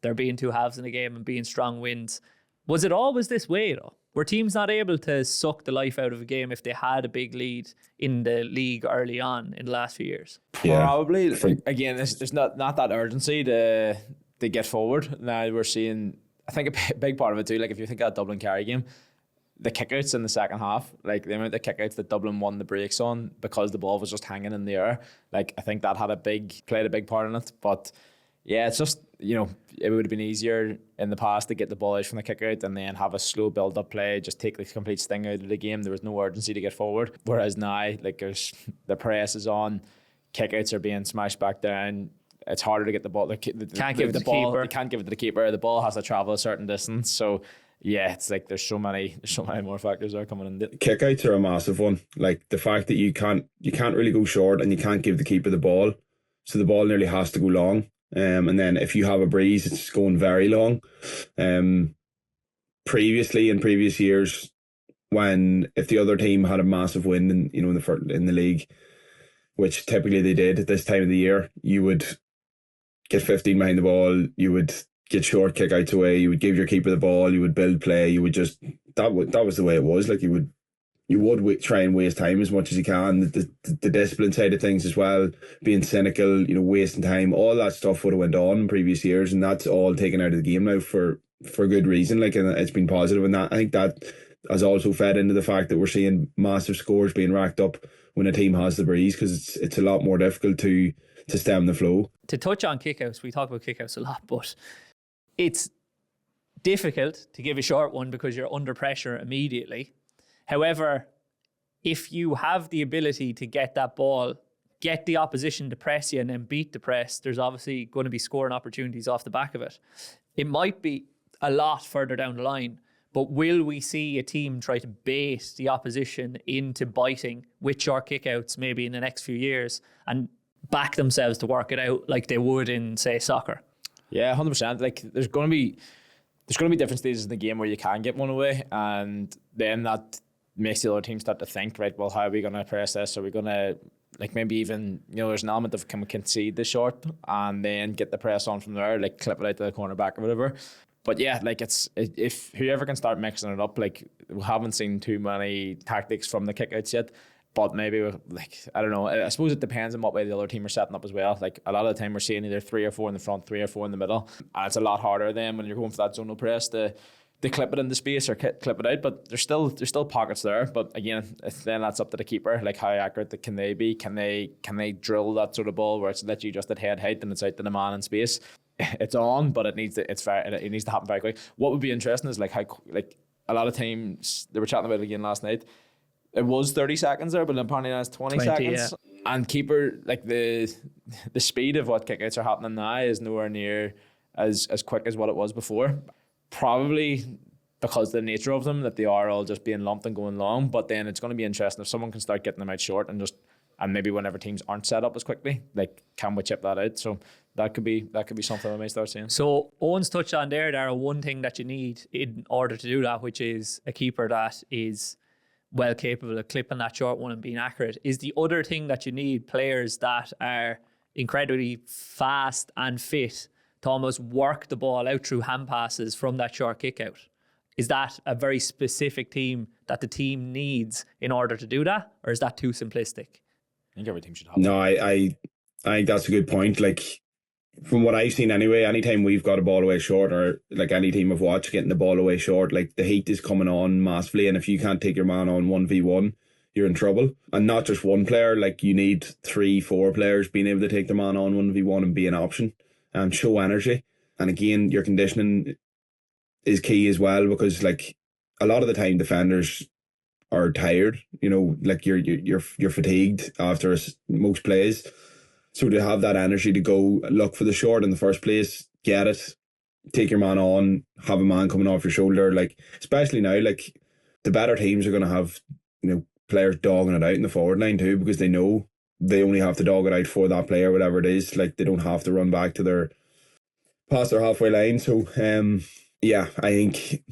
there being 2 halves in a game and being strong winds. Was it always this way though? Were teams not able to suck the life out of a game if they had a big lead in the league early on in the last few years? Probably. Again, there's not that urgency to get forward. Now we're seeing, I think a big part of it too, like if you think of that Dublin Kerry game, the kickouts in the second half, like the amount of kickouts that Dublin won the breaks on because the ball was just hanging in the air, like I think that played a big part in it. But yeah, it's just you know, it would have been easier in the past to get the ball out from the kick out and then have a slow build up play, just take the complete sting out of the game. There was no urgency to get forward. Whereas now, like, there's the press is on, kick outs are being smashed back down. It's harder to get the ball. Can't give it to the ball. keeper. You can't give it to the keeper. The ball has to travel a certain distance. So yeah, it's like there's so many more factors that are coming in. Kickouts are a massive one. Like the fact that you can't really go short and you can't give the keeper the ball, so the ball nearly has to go long. And then if you have a breeze, it's going very long. Previously, in previous years, when if the other team had a massive win in the league, which typically they did at this time of the year, you would get 15 behind the ball, you would get short kickouts away, you would give your keeper the ball, you would build play, you would just that was the way it was. Like you would try and waste time as much as you can. The discipline side of things as well, being cynical, wasting time, all that stuff would have went on in previous years, and that's all taken out of the game now for good reason. Like, and it's been positive, and that I think that has also fed into the fact that we're seeing massive scores being racked up when a team has the breeze, because it's a lot more difficult to stem the flow. To touch on kickouts, we talk about kickouts a lot, but it's difficult to give a short one because you're under pressure immediately. However, if you have the ability to get that ball, get the opposition to press you and then beat the press, there's obviously going to be scoring opportunities off the back of it. It might be a lot further down the line, but will we see a team try to bait the opposition into biting with short kickouts maybe in the next few years and back themselves to work it out like they would in, say, soccer? Yeah, 100%. Like there's going to be different stages in the game where you can get one away, and then that makes the other team start to think, right, well, how are we going to press this? Are we going to, like, maybe even, there's an element of can we concede the short and then get the press on from there, like clip it out to the cornerback or whatever. But yeah, like if whoever can start mixing it up, like we haven't seen too many tactics from the kickouts yet, but maybe I don't know. I suppose it depends on what way the other team are setting up as well. Like a lot of the time we're seeing either 3 or 4 in the front, 3 or 4 in the middle, and it's a lot harder then when you're going for that zonal press to clip it into space or clip it out. But there's still pockets there. But again, then that's up to the keeper. Like how accurate can they be? Can they drill that sort of ball where it's literally just at head height and it's out to the man in space? It's on, but it needs to happen very quick. What would be interesting is like how a lot of times they were chatting about it again last night. It was 30 seconds there, but apparently now it's 20 seconds. Yeah. And keeper, like the speed of what kickouts are happening now is nowhere near as quick as what it was before. Probably because of the nature of them, that they are all just being lumped and going long. But then it's going to be interesting if someone can start getting them out short and maybe whenever teams aren't set up as quickly, like can we chip that out? So that could be something we may start seeing. So Owen's touched on there one thing that you need in order to do that, which is a keeper that is well capable of clipping that short one and being accurate. Is the other thing that you need players that are incredibly fast and fit to almost work the ball out through hand passes from that short kick out? Is that a very specific team that the team needs in order to do that, or is that too simplistic? I think every team should have. No, I think that's a good point. Like from what I've seen anyway, anytime we've got a ball away short, or like any team I've watched getting the ball away short, like the heat is coming on massively, and if you can't take your man on 1v1, you're in trouble. And not just one player, like you need 3-4 players being able to take their man on 1v1 and be an option and show energy. And again, your conditioning is key as well, because like a lot of the time defenders are tired, like you're fatigued after most plays. So to have that energy to go look for the short in the first place, get it, take your man on, have a man coming off your shoulder, like especially now, like the better teams are going to have players dogging it out in the forward line too, because they know they only have to dog it out for that player, whatever it is. Like they don't have to run back to past their halfway line. So yeah, I think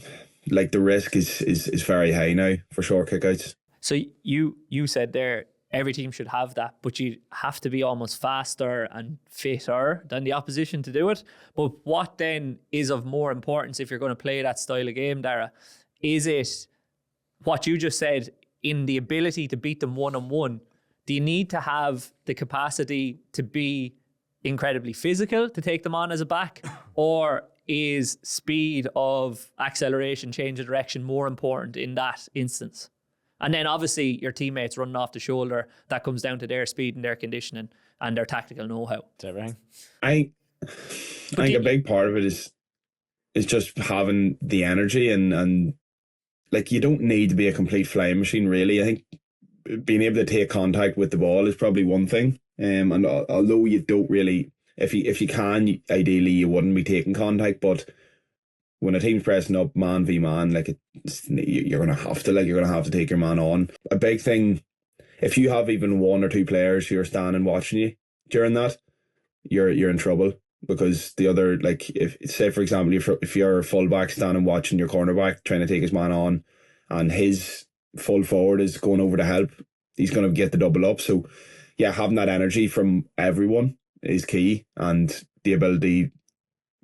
like the risk is very high now for short kickouts. So you said there every team should have that, but you have to be almost faster and fitter than the opposition to do it. But what then is of more importance if you're going to play that style of game, Dara? Is it what you just said in the ability to beat them one-on-one? Do you need to have the capacity to be incredibly physical to take them on as a back? Or is speed of acceleration, change of direction more important in that instance? And then obviously your teammates running off the shoulder, that comes down to their speed and their conditioning and their tactical know-how. It's everything. I I think a big part of it is just having the energy and like you don't need to be a complete flying machine really. I think being able to take contact with the ball is probably one thing. And although you don't really, if you can, ideally you wouldn't be taking contact, but when a team's pressing up man v man, like you're gonna have to take your man on. A big thing, if you have even one or two players who are standing watching you during that, you're in trouble, because the other, like, if say for example if you're a fullback standing watching your cornerback trying to take his man on, and his full forward is going over to help, he's going to get the double up. So yeah, having that energy from everyone is key, and the ability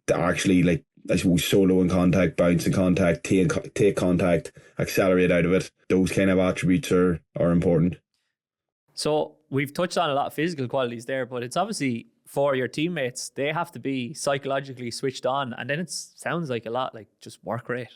to actually, like, I suppose, solo in contact, bounce in contact, take contact, accelerate out of it. Those kind of attributes are important. So we've touched on a lot of physical qualities there, but it's obviously for your teammates, they have to be psychologically switched on, and then it sounds like a lot like just work rate.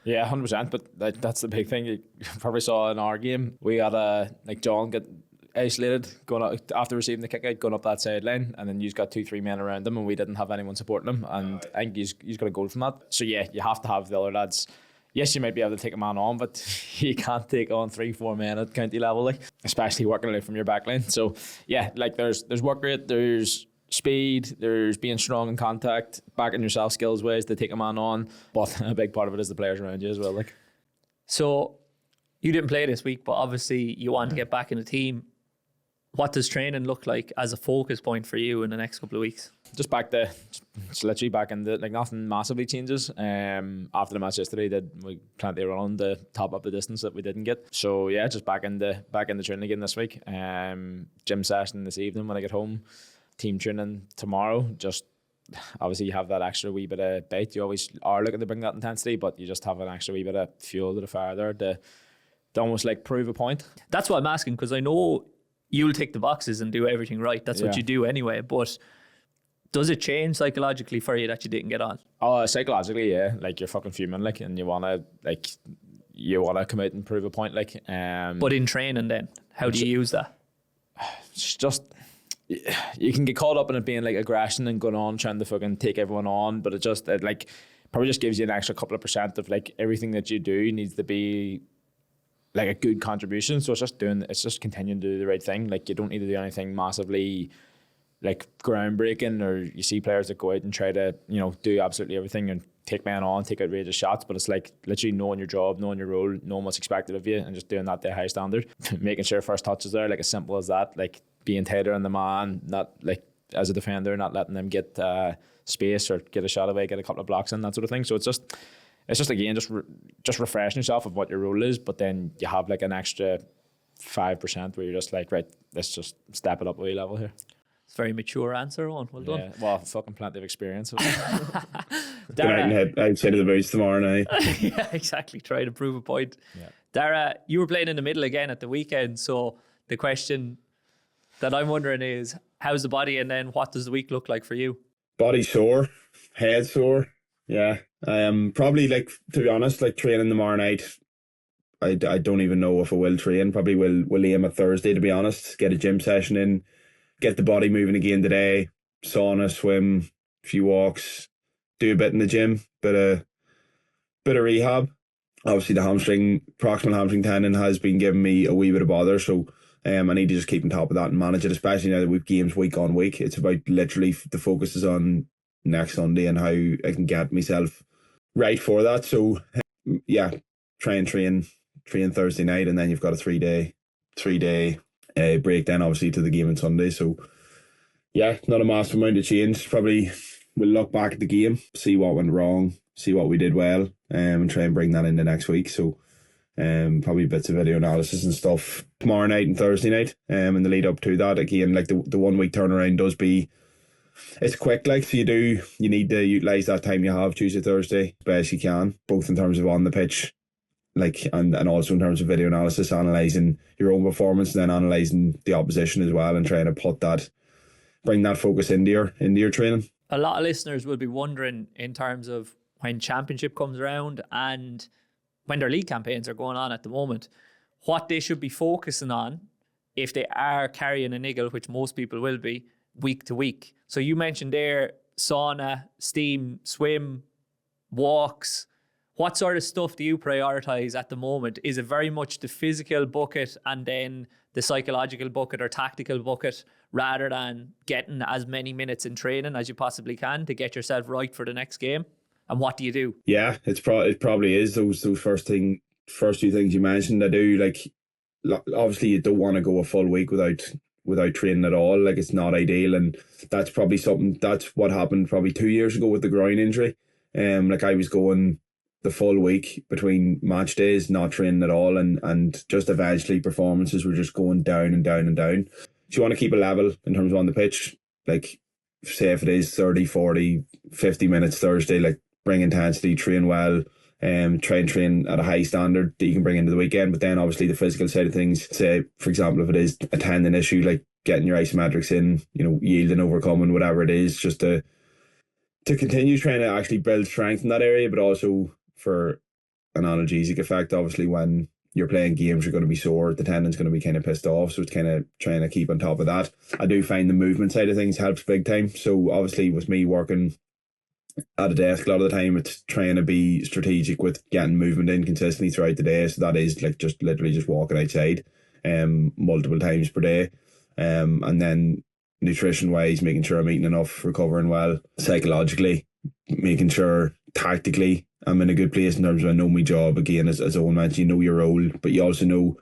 Yeah, 100%. But that's the big thing. You probably saw in our game, we had John get isolated going out after receiving the kick out, going up that sideline, and then you've got 2-3 men around him, and we didn't have anyone supporting him. And I think he's got a goal from that. So yeah, you have to have the other lads. Yes, you might be able to take a man on, but you can't take on 3-4 men at county level, like, especially working away from your back line. So yeah, like there's work rate, there's speed, there's being strong in contact, backing yourself skills ways to take a man on, but a big part of it is the players around you as well. Like, so you didn't play this week, but obviously you want to get back in the team. What does training look like as a focus point for you in the next couple of weeks? Just literally back in the, like, nothing massively changes. After the match yesterday, we plenty of run to top up the distance that we didn't get. So yeah, just back in the training again this week. Gym session this evening when I get home. Team training tomorrow. Just obviously you have that extra wee bit of bite. You always are looking to bring that intensity, but you just have an extra wee bit of fuel to the fire there to almost like prove a point. That's why I'm asking, because I know you'll tick the boxes and do everything right. That's what you do anyway. But does it change psychologically for you that you didn't get on? Oh, psychologically, yeah. Like, you're fucking fuming, like, and you wanna come out and prove a point, like. But in training, then how do you use that? It's just, you can get caught up in it being like aggression and going on trying to fucking take everyone on, but it like probably just gives you an extra couple of % of like everything that you do needs to be like a good contribution. So it's just continuing to do the right thing. Like, you don't need to do anything massively like groundbreaking, or you see players that go out and try to, do absolutely everything and take men on, take outrageous shots, but it's like literally knowing your job, knowing your role, knowing what's expected of you, and just doing that to a high standard. Making sure first touch is there, like, as simple as that. Like, being tighter on the man, not like as a defender, not letting them get space or get a shot away, get a couple of blocks in, that sort of thing. So it's just again just refreshing yourself of what your role is, but then you have like an extra 5% where you're just like, right, let's just step it up a wee level here. It's a very mature answer, Owen. Well done. Yeah, well, fucking plenty of experience. Dara, outside of the boots tomorrow night. Yeah, exactly. Try to prove a point. Yeah. Dara, you were playing in the middle again at the weekend, so the question that I'm wondering is, how's the body, and then what does the week look like for you? Body sore, head sore. Yeah, probably, like, to be honest, like, training tomorrow night, I don't even know if I will train. Probably will aim at Thursday, to be honest. Get a gym session in, get the body moving again today. Sauna, swim, a few walks, do a bit in the gym, bit of rehab. Obviously, the proximal hamstring tendon has been giving me a wee bit of bother, so I need to just keep on top of that and manage it, especially now that we've games week on week. It's about literally the focus is on next Sunday and how I can get myself right for that. So yeah, try and train Thursday night, and then you've got a three day break then obviously to the game on Sunday. So yeah, not a massive amount of change. Probably we'll look back at the game, see what went wrong, see what we did well, and try and bring that into next week. So probably bits of video analysis and stuff tomorrow night and Thursday night, in the lead up to that. Again, like, the 1 week turnaround does be, it's quick, like, so you need to utilise that time you have Tuesday, Thursday as best you can, both in terms of on the pitch, like, and also in terms of video analysis, analysing your own performance and then analysing the opposition as well, and trying to bring that focus into your training. A lot of listeners will be wondering, in terms of when championship comes around and when their league campaigns are going on at the moment, what they should be focusing on if they are carrying a niggle, which most people will be, week to week. So you mentioned there sauna, steam, swim, walks. What sort of stuff do you prioritize at the moment? Is it very much the physical bucket and then the psychological bucket or tactical bucket, rather than getting as many minutes in training as you possibly can to get yourself right for the next game? And what do you do? Yeah, it probably is those first two things you mentioned. I do, like, obviously you don't want to go a full week without training at all. Like, it's not ideal, and that's probably that's what happened probably 2 years ago with the groin injury. Like, I was going the full week between match days, not training at all, and just eventually performances were just going down and down and down. So you want to keep a level in terms of on the pitch, like, say if it is 30, 40, 50 minutes Thursday, like, bring intensity, train well, try and train at a high standard that you can bring into the weekend. But then obviously the physical side of things, say for example if it is a tendon issue, like getting your isometrics in, yielding, overcoming, whatever it is, just to continue trying to actually build strength in that area. But also for an analgesic effect, obviously when you're playing games you're going to be sore, the tendon's going to be kind of pissed off, so it's kind of trying to keep on top of that. I do find the movement side of things helps big time. So obviously with me working at a desk a lot of the time, it's trying to be strategic with getting movement in consistently throughout the day. So that is like just literally just walking outside multiple times per day, and then nutrition wise, making sure I'm eating enough, recovering well, psychologically making sure tactically I'm in a good place in terms of I know my job. Again, as Owen mentioned, you know your role, but you also know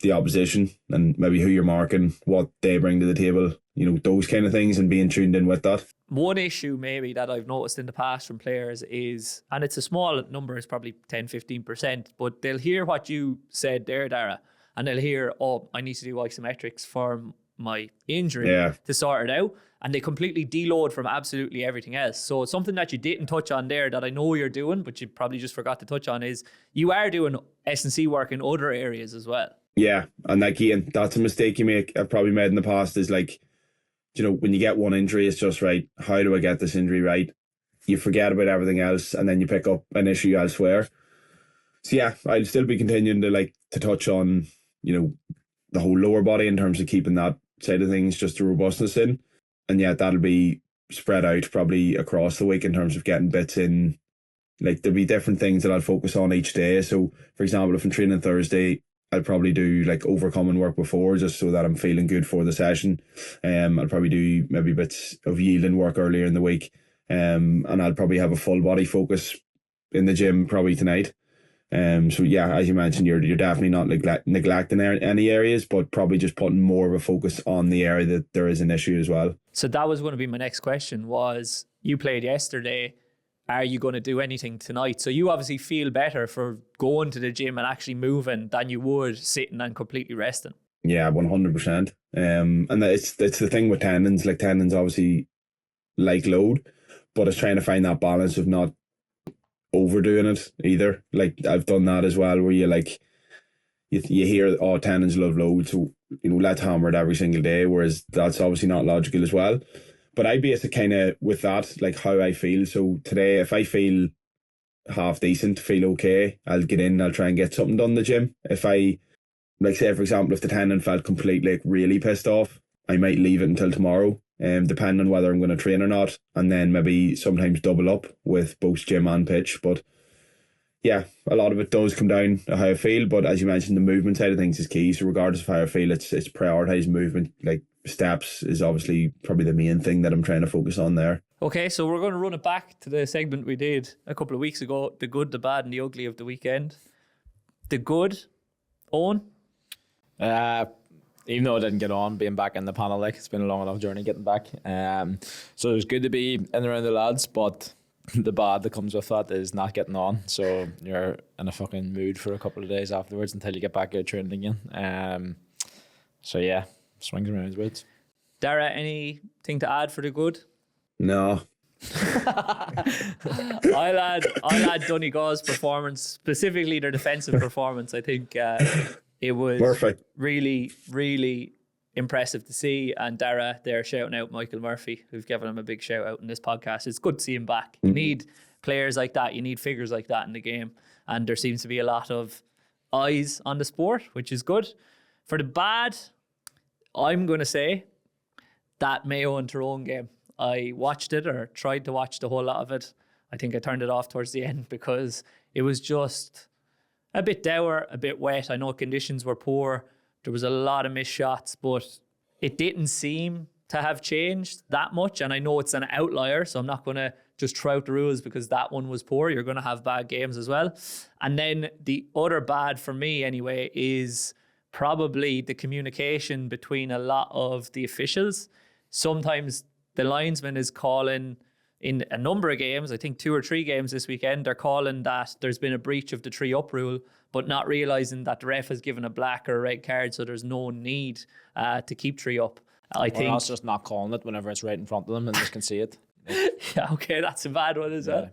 the opposition and maybe who you're marking, what they bring to the table, those kind of things, and being tuned in with that. One issue maybe that I've noticed in the past from players is, and it's a small number, it's probably 10-15%, but they'll hear what you said there, Dara, and they'll hear, oh, I need to do isometrics for my injury to sort it out, and they completely deload from absolutely everything else. So something that you didn't touch on there that I know you're doing, but you probably just forgot to touch on, is you are doing S&C work in other areas as well. Yeah, and again, that's a mistake I've probably made in the past, is like, when you get one injury, it's just, right, how do I get this injury right? You forget about everything else, and then you pick up an issue elsewhere. So yeah, I'll still be continuing to touch on, the whole lower body in terms of keeping that side of things, just the robustness in. And yeah, that'll be spread out probably across the week in terms of getting bits in. Like, there'll be different things that I'll focus on each day. So for example, if I'm training Thursday, I'll probably do like overcoming work before, just so that I'm feeling good for the session. I'll probably do maybe bits of yielding work earlier in the week. And I'll probably have a full body focus in the gym probably tonight. So yeah, as you mentioned, you're definitely not neglecting any areas, but probably just putting more of a focus on the area that there is an issue as well. So that was going to be my next question, was you played yesterday. Are you going to do anything tonight? So you obviously feel better for going to the gym and actually moving than you would sitting and completely resting. Yeah, 100%. And it's the thing with tendons. Like, tendons obviously like load, but it's trying to find that balance of not overdoing it either. Like, I've done that as well, where you hear, oh, tendons love load, so let's hammer it every single day, whereas that's obviously not logical as well. But I base it kind of with that, like how I feel. So today, if I feel half decent, feel okay, I'll get in, I'll try and get something done in the gym. If I, like, say for example, if the tendon felt completely really pissed off, I might leave it until tomorrow, depending on whether I'm going to train or not, and then maybe sometimes double up with both gym and pitch. But yeah, a lot of it does come down to how I feel. But as you mentioned, the movement side of things is key. So regardless of how I feel, it's prioritized movement. Like, steps is obviously probably the main thing that I'm trying to focus on there. Okay, so we're going to run it back to the segment we did a couple of weeks ago, the good, the bad and the ugly of the weekend. The good, Owen? Even though I didn't get on being back in the panel, like, it's been a long enough journey getting back. So it was good to be in and around the lads, but the bad that comes with that is not getting on. So you're in a fucking mood for a couple of days afterwards until you get back out training again. So yeah, swings around his boots. Dara, anything to add for the good? No. I'll add Donegal's performance, specifically their defensive performance. I think it was perfect. Really, really impressive to see. And Dara, they're shouting out Michael Murphy, who've given him a big shout out in this podcast. It's good to see him back. You need players like that. You need figures like that in the game. And there seems to be a lot of eyes on the sport, which is good. For the bad, I'm going to say that Mayo and Tyrone game. I watched it, or tried to watch the whole lot of it. I think I turned it off towards the end because it was just a bit dour, a bit wet. I know conditions were poor. There was a lot of missed shots, but it didn't seem to have changed that much. And I know it's an outlier, so I'm not going to just throw out the rules because that one was poor. You're going to have bad games as well. And then the other bad for me anyway is probably the communication between a lot of the officials. Sometimes the linesman is calling in a number of games, I think 2 or 3 games this weekend, they're calling that there's been a breach of the 3-up rule, but not realising that the ref has given a black or a red card, so there's no need to keep 3-up. I think else just not calling it whenever it's right in front of them and they can see it. Yeah, okay, that's a bad one as well.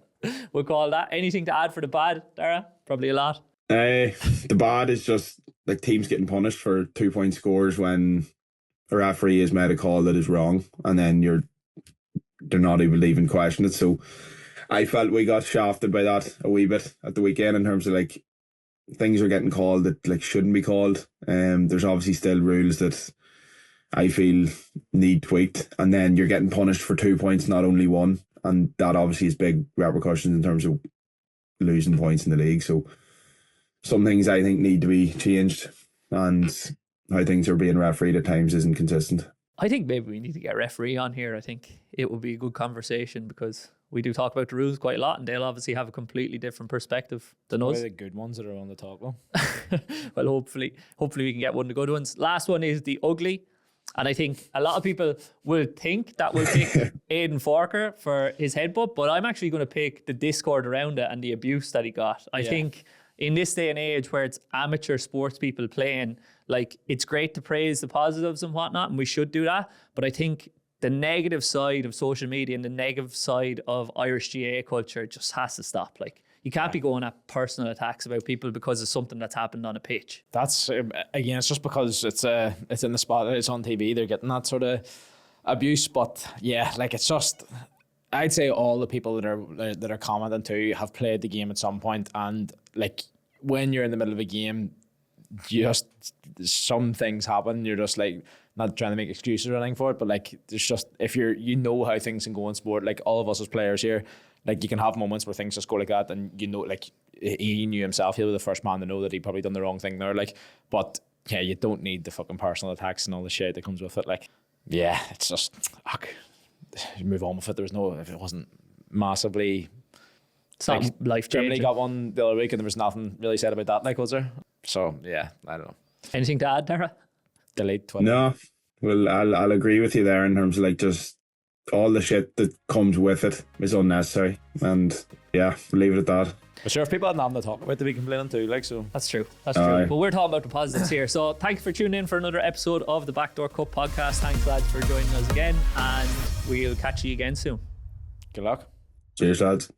We'll call that. Anything to add for the bad, Dara? Probably a lot. The bad is just like teams getting punished for 2-point scores when a referee has made a call that is wrong, and then they're not even questioning it. So I felt we got shafted by that a wee bit at the weekend in terms of like things are getting called that like shouldn't be called. There's obviously still rules that I feel need tweaked, and then you're getting punished for 2 points, not only 1, and that obviously has big repercussions in terms of losing points in the league. So some things I think need to be changed, and how things are being refereed at times isn't consistent. I think maybe we need to get a referee on here. I think it would be a good conversation because we do talk about the rules quite a lot, and they'll obviously have a completely different perspective than us. The good ones that are on the talk though. Well, hopefully we can get one of the good ones. Last one is the ugly. And I think a lot of people will think that we'll pick Aidan Forker for his headbutt, but I'm actually going to pick the discord around it and the abuse that he got. I think in this day and age where it's amateur sports people playing, like, it's great to praise the positives and whatnot, and we should do that. But I think the negative side of social media and the negative side of Irish GAA culture just has to stop. Like, you can't be going at personal attacks about people because of something that's happened on a pitch. That's again, it's just because it's in the spotlight, it's on TV, they're getting that sort of abuse. But yeah, like, it's just, I'd say all the people that are commenting too have played the game at some point, and like when you're in the middle of a game, just some things happen. You're just like, not trying to make excuses or anything for it, but like, there's just, if you know how things can go in sport, like all of us as players here, like, you can have moments where things just go like that, and you know, like, he knew himself, he'll be the first man to know that he probably done the wrong thing there, like, but yeah, you don't need the fucking personal attacks and all the shit that comes with it. Like, yeah, it's just, move on with it. If it wasn't massively, it's not like, life Germany changing. got one the other week and there was nothing really said about that, like, was there? So yeah, I don't know. Anything to add, Dara? Delete Twitter. No, well, I'll agree with you there in terms of like just all the shit that comes with it is unnecessary, and yeah, leave it at that. But sure, if people had nothing to talk about, they'd be complaining too, like, so. That's true. But we're talking about the positives here. So thank you for tuning in for another episode of the Backdoor Cup podcast. Thanks, lads, for joining us again, and we'll catch you again soon. Good luck. Cheers, lads.